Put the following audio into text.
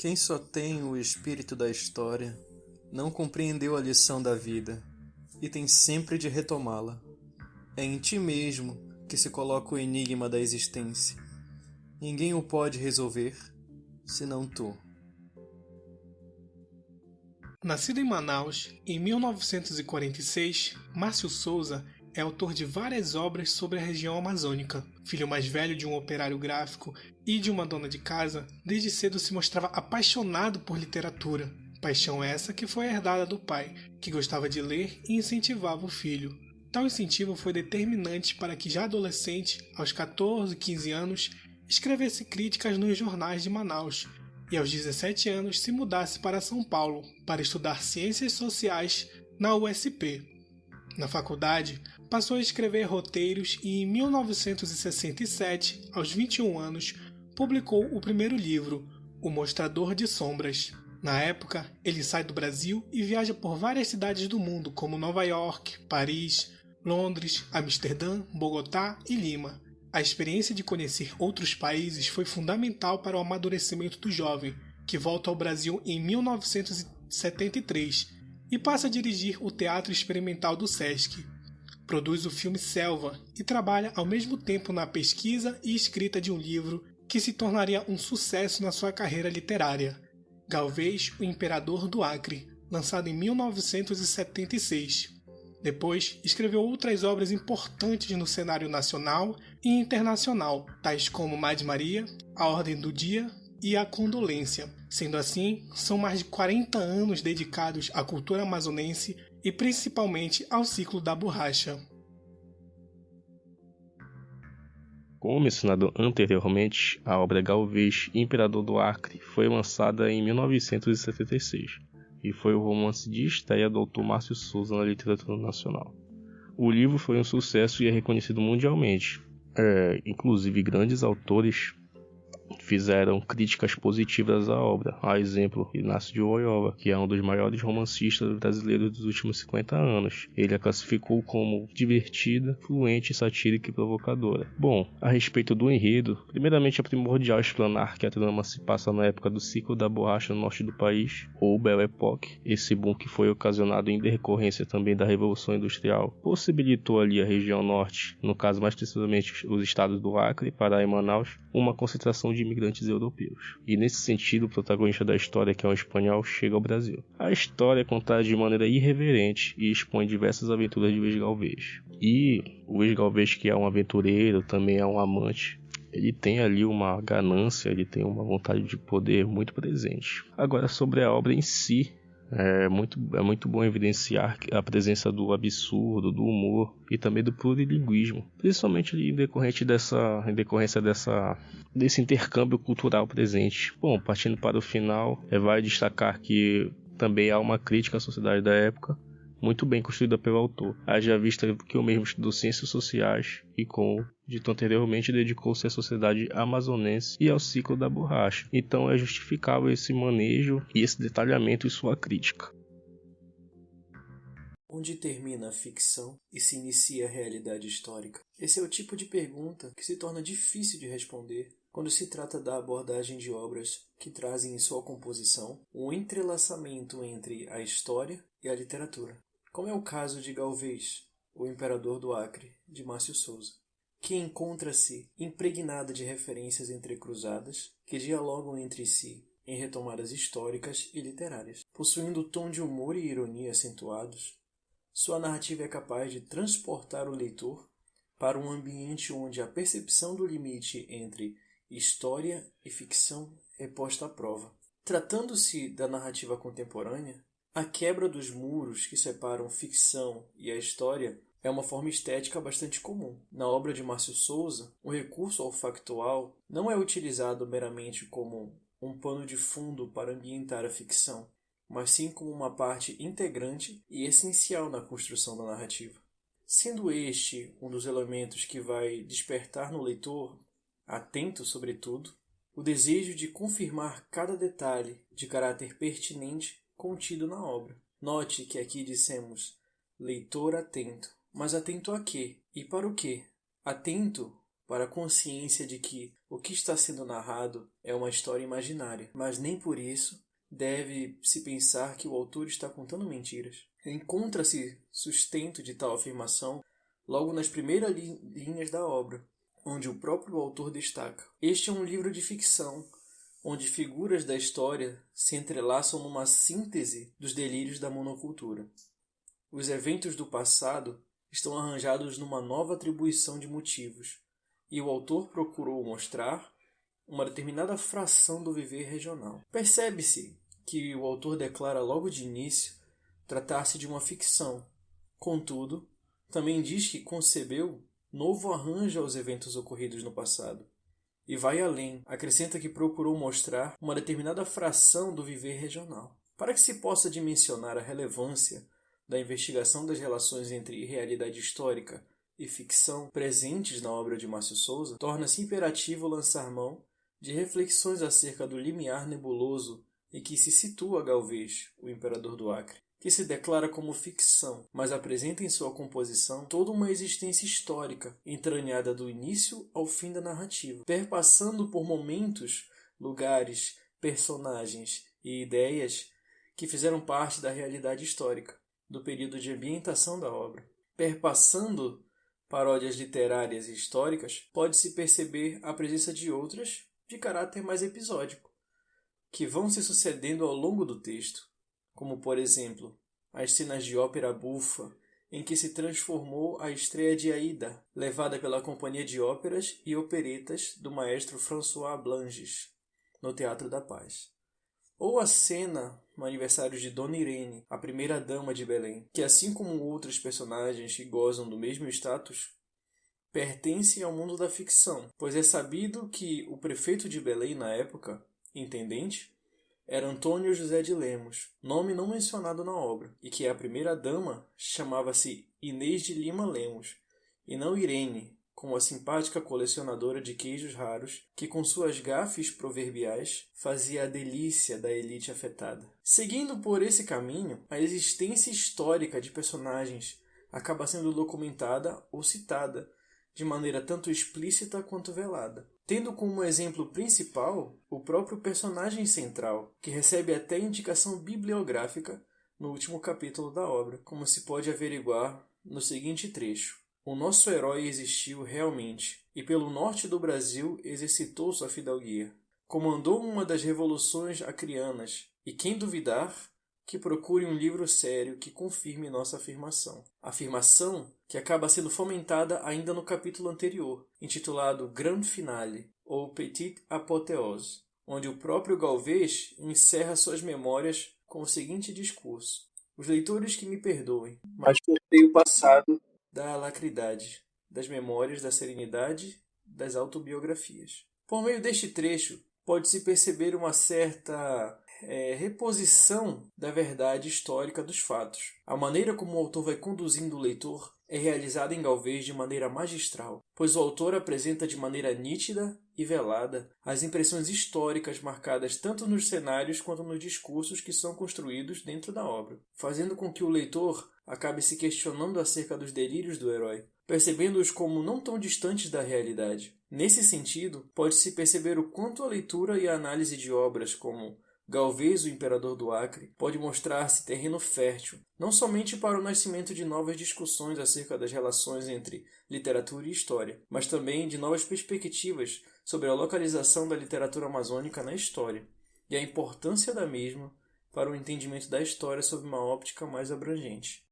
Quem só tem o espírito da história não compreendeu a lição da vida e tem sempre de retomá-la. É em ti mesmo que se coloca o enigma da existência. Ninguém o pode resolver, senão tu. Nascido em Manaus, em 1946, Márcio Souza é autor de várias obras sobre a região amazônica. Filho mais velho de um operário gráfico e de uma dona de casa, desde cedo se mostrava apaixonado por literatura. Paixão essa que foi herdada do pai, que gostava de ler e incentivava o filho. Tal incentivo foi determinante para que, já adolescente, aos 14, 15 anos, escrevesse críticas nos jornais de Manaus e aos 17 anos se mudasse para São Paulo para estudar Ciências Sociais na USP. Na faculdade, passou a escrever roteiros e em 1967, aos 21 anos, publicou o primeiro livro, O Mostrador de Sombras. Na época, ele sai do Brasil e viaja por várias cidades do mundo, como Nova York, Paris, Londres, Amsterdã, Bogotá e Lima. A experiência de conhecer outros países foi fundamental para o amadurecimento do jovem, que volta ao Brasil em 1973 e passa a dirigir o Teatro Experimental do Sesc. Produz o filme Selva e trabalha ao mesmo tempo na pesquisa e escrita de um livro que se tornaria um sucesso na sua carreira literária, Galvez, o Imperador do Acre, lançado em 1976. Depois, escreveu outras obras importantes no cenário nacional e internacional, tais como Made Maria, A Ordem do Dia e A Condolência. Sendo assim, são mais de 40 anos dedicados à cultura amazonense e principalmente ao ciclo da borracha. Como mencionado anteriormente, a obra Galvez, Imperador do Acre, foi lançada em 1976 e foi o romance de estreia do autor Márcio Souza na literatura nacional. O livro foi um sucesso e é reconhecido mundialmente. Inclusive, grandes autores fizeram críticas positivas à obra, a exemplo Inácio de Loyola, que é um dos maiores romancistas brasileiros dos últimos 50 anos. Ele a classificou como divertida, fluente, satírica e provocadora. Bom, a respeito do enredo, primeiramente é primordial explanar que a trama se passa na época do ciclo da borracha no norte do país, ou Belle Époque. Esse boom, que foi ocasionado em decorrência também da Revolução Industrial, possibilitou ali a região norte, no caso mais precisamente os estados do Acre, Pará e Manaus, uma concentração de imigrantes europeus. E nesse sentido, o protagonista da história, que é um espanhol, chega ao Brasil. A história é contada de maneira irreverente e expõe diversas aventuras de Luiz Galvez. E o Luiz Galvez, que é um aventureiro, também é um amante, ele tem ali uma ganância, ele tem uma vontade de poder muito presente. Agora, sobre a obra em si, é muito bom evidenciar a presença do absurdo, do humor e também do plurilinguismo, principalmente em decorrência desse intercâmbio cultural presente. Bom, partindo para o final, vale destacar que também há uma crítica à sociedade da época, muito bem construída pelo autor. Haja vista que o mesmo estudou ciências sociais e, como dito anteriormente, dedicou-se à sociedade amazonense e ao ciclo da borracha. Então é justificável esse manejo e esse detalhamento em sua crítica. Onde termina a ficção e se inicia a realidade histórica? Esse é o tipo de pergunta que se torna difícil de responder quando se trata da abordagem de obras que trazem em sua composição um entrelaçamento entre a história e a literatura, como é o caso de Galvez, o Imperador do Acre, de Márcio Souza, que encontra-se impregnada de referências entrecruzadas que dialogam entre si em retomadas históricas e literárias. Possuindo tom de humor e ironia acentuados, sua narrativa é capaz de transportar o leitor para um ambiente onde a percepção do limite entre história e ficção é posta à prova. Tratando-se da narrativa contemporânea, a quebra dos muros que separam ficção e a história é uma forma estética bastante comum. Na obra de Márcio Souza, o recurso ao factual não é utilizado meramente como um pano de fundo para ambientar a ficção, mas sim como uma parte integrante e essencial na construção da narrativa. Sendo este um dos elementos que vai despertar no leitor, atento sobretudo, o desejo de confirmar cada detalhe de caráter pertinente contido na obra. Note que aqui dissemos leitor atento. Mas atento a quê? E para o quê? Atento para a consciência de que o que está sendo narrado é uma história imaginária, mas nem por isso deve-se pensar que o autor está contando mentiras. Encontra-se sustento de tal afirmação logo nas primeiras linhas da obra, onde o próprio autor destaca: este é um livro de ficção, onde figuras da história se entrelaçam numa síntese dos delírios da monocultura. Os eventos do passado estão arranjados numa nova atribuição de motivos, e o autor procurou mostrar uma determinada fração do viver regional. Percebe-se que o autor declara logo de início tratar-se de uma ficção. Contudo, também diz que concebeu novo arranjo aos eventos ocorridos no passado. E vai além, acrescenta que procurou mostrar uma determinada fração do viver regional. Para que se possa dimensionar a relevância da investigação das relações entre realidade histórica e ficção presentes na obra de Márcio Souza, torna-se imperativo lançar mão de reflexões acerca do limiar nebuloso em que se situa Galvez, o imperador do Acre, que se declara como ficção, mas apresenta em sua composição toda uma existência histórica, entranhada do início ao fim da narrativa, perpassando por momentos, lugares, personagens e ideias que fizeram parte da realidade histórica, do período de ambientação da obra. Perpassando paródias literárias e históricas, pode-se perceber a presença de outras de caráter mais episódico, que vão se sucedendo ao longo do texto, como, por exemplo, as cenas de ópera bufa, em que se transformou a estreia de Aida, levada pela Companhia de Óperas e Operetas do maestro François Blanges, no Teatro da Paz. Ou a cena no aniversário de Dona Irene, a primeira dama de Belém, que, assim como outros personagens que gozam do mesmo status, pertence ao mundo da ficção, pois é sabido que o prefeito de Belém na época, intendente, era Antônio José de Lemos, nome não mencionado na obra, e que a primeira-dama chamava-se Inês de Lima Lemos, e não Irene, como a simpática colecionadora de queijos raros, que com suas gafes proverbiais fazia a delícia da elite afetada. Seguindo por esse caminho, a existência histórica de personagens acaba sendo documentada ou citada, de maneira tanto explícita quanto velada, tendo como exemplo principal o próprio personagem central, que recebe até indicação bibliográfica no último capítulo da obra, como se pode averiguar no seguinte trecho: o nosso herói existiu realmente, e pelo norte do Brasil exercitou sua fidalguia. Comandou uma das revoluções acrianas, e quem duvidar, que procure um livro sério que confirme nossa afirmação. Afirmação que acaba sendo fomentada ainda no capítulo anterior, intitulado Grande Finale, ou Petite Apothéose, onde o próprio Galvez encerra suas memórias com o seguinte discurso: os leitores que me perdoem, mas cortei o passado da alacridade, das memórias da serenidade, das autobiografias. Por meio deste trecho, pode-se perceber uma certa reposição da verdade histórica dos fatos. A maneira como o autor vai conduzindo o leitor é realizada em Galvez de maneira magistral, pois o autor apresenta de maneira nítida e velada as impressões históricas marcadas tanto nos cenários quanto nos discursos que são construídos dentro da obra, fazendo com que o leitor acabe se questionando acerca dos delírios do herói, percebendo-os como não tão distantes da realidade. Nesse sentido, pode-se perceber o quanto a leitura e a análise de obras como Galvez, o Imperador do Acre, pode mostrar-se terreno fértil, não somente para o nascimento de novas discussões acerca das relações entre literatura e história, mas também de novas perspectivas sobre a localização da literatura amazônica na história e a importância da mesma para o entendimento da história sob uma óptica mais abrangente.